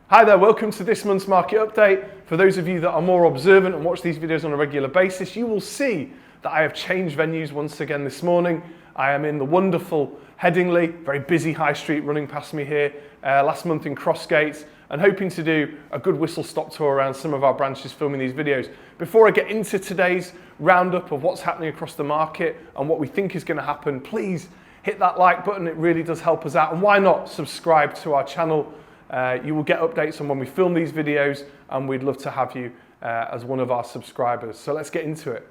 Hi there, welcome to this month's market update. For those of you that are more observant and watch these videos on a regular basis, you will see that I have changed venues once again this morning. I am in the wonderful Headingley, very busy high street running past me here, last month in Crossgates, and hoping to do a good whistle stop tour around some of our branches filming these videos. Before I get into today's roundup of what's happening across the market and what we think is going to happen, please hit that like button, it really does help us out, and why not subscribe to our channel. You will get updates on when we film these videos, and we'd love to have you as one of our subscribers. So let's get into it.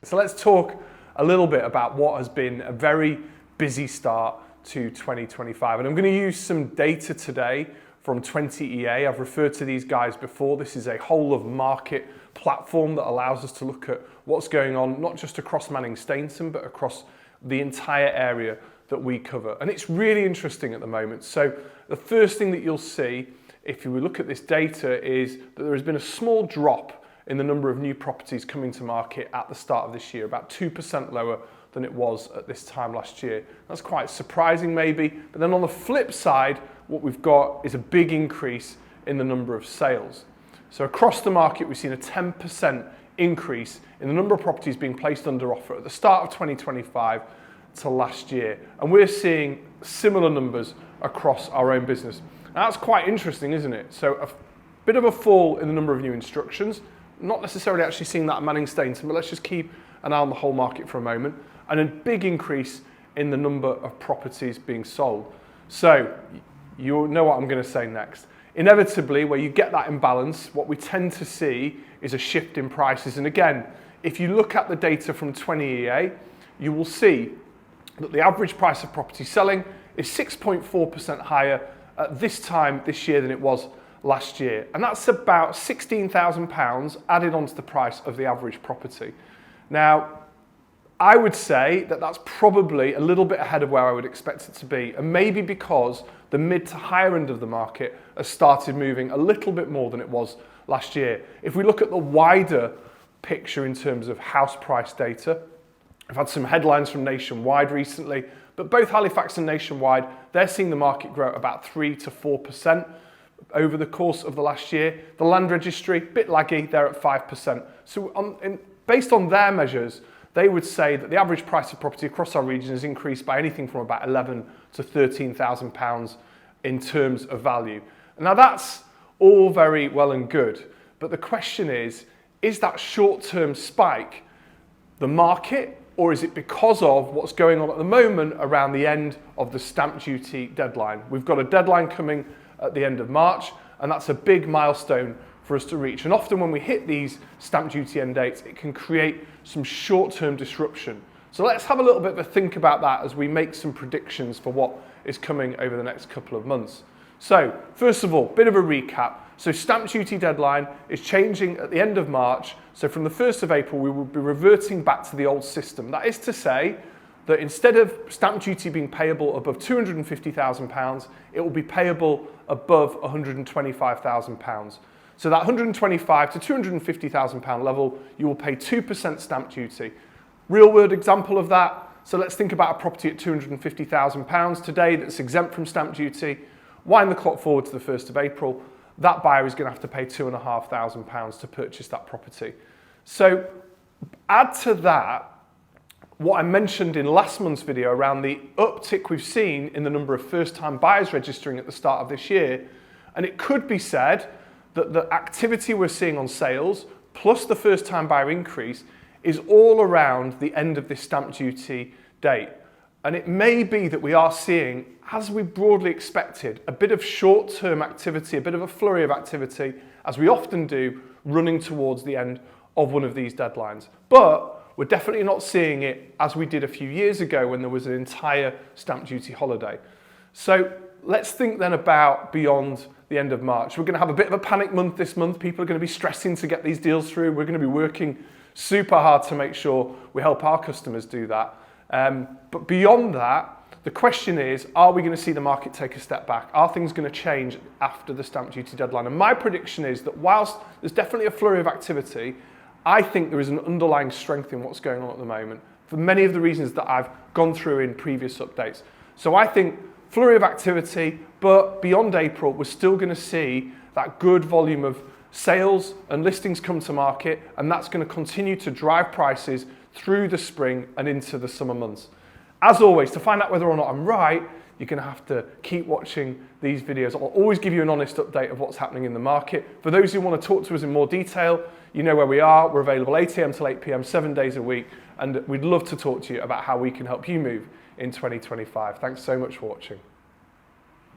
So let's talk a little bit about what has been a very busy start to 2025. And I'm going to use some data today from 20EA. I've referred to these guys before. This is a whole of market platform that allows us to look at what's going on, not just across Manning Stainton, but across the entire area that we cover. And it's really interesting at the moment. So the first thing that you'll see, if you look at this data, is that there has been a small drop in the number of new properties coming to market at the start of this year, about 2% lower than it was at this time last year. That's quite surprising maybe, but then on the flip side, what we've got is a big increase in the number of sales. So across the market, we've seen a 10% increase in the number of properties being placed under offer at the start of 2025 to last year. And we're seeing similar numbers across our own business. Now, that's quite interesting, isn't it? So a bit of a fall in the number of new instructions, not necessarily actually seeing that at Manning Stainton, but let's just keep an eye on the whole market for a moment, and a big increase in the number of properties being sold. So you know what I'm going to say next. Inevitably, where you get that imbalance, what we tend to see is a shift in prices. And again, if you look at the data from 20EA, you will see that the average price of property selling is 6.4% higher at this time this year than it was last year. And that's about £16,000 added onto the price of the average property. Now, I would say that that's probably a little bit ahead of where I would expect it to be, and maybe because the mid to higher end of the market has started moving a little bit more than it was last year. If we look at the wider picture in terms of house price data, I've had some headlines from Nationwide recently, but both Halifax and Nationwide, they're seeing the market grow about 3 to 4% over the course of the last year. The Land Registry, a bit laggy, they're at 5%. So based on their measures, they would say that the average price of property across our region has increased by anything from about £11,000 to £13,000 in terms of value. Now that's all very well and good, but the question is that short-term spike the market, or is it because of what's going on at the moment around the end of the stamp duty deadline? We've got a deadline coming at the end of March, and that's a big milestone for us to reach. And often when we hit these stamp duty end dates, it can create some short-term disruption. So let's have a little bit of a think about that as we make some predictions for what is coming over the next couple of months. So first of all, bit of a recap. So stamp duty deadline is changing at the end of March. So from the 1st of April, we will be reverting back to the old system. That is to say that instead of stamp duty being payable above £250,000, it will be payable above £125,000. So that £125,000 to £250,000 level, you will pay 2% stamp duty. Real world example of that. So let's think about a property at £250,000 today that's exempt from stamp duty. Wind the clock forward to the 1st of April. That buyer is going to have to pay £2,500 to purchase that property. So add to that what I mentioned in last month's video around the uptick we've seen in the number of first-time buyers registering at the start of this year. And it could be said that the activity we're seeing on sales, plus the first-time buyer increase, is all around the end of this stamp duty date. And it may be that we are seeing, as we broadly expected, a bit of short-term activity, a bit of a flurry of activity, as we often do, running towards the end of one of these deadlines. But we're definitely not seeing it as we did a few years ago when there was an entire stamp duty holiday. So let's think then about beyond the end of March. We're going to have a bit of a panic month this month. People are going to be stressing to get these deals through. We're going to be working super hard to make sure we help our customers do that. But beyond that, the question is, are we going to see the market take a step back? Are things going to change after the stamp duty deadline? And my prediction is that whilst there's definitely a flurry of activity, I think there is an underlying strength in what's going on at the moment for many of the reasons that I've gone through in previous updates. So I think flurry of activity, but beyond April, we're still going to see that good volume of sales and listings come to market, and that's going to continue to drive prices through the spring and into the summer months. As always, to find out whether or not I'm right, you're going to have to keep watching these videos. I'll always give you an honest update of what's happening in the market. For those who want to talk to us in more detail, you know where we are. We're available 8 a.m. till 8 p.m. 7 days a week, and we'd love to talk to you about how we can help you move in 2025. Thanks so much for watching.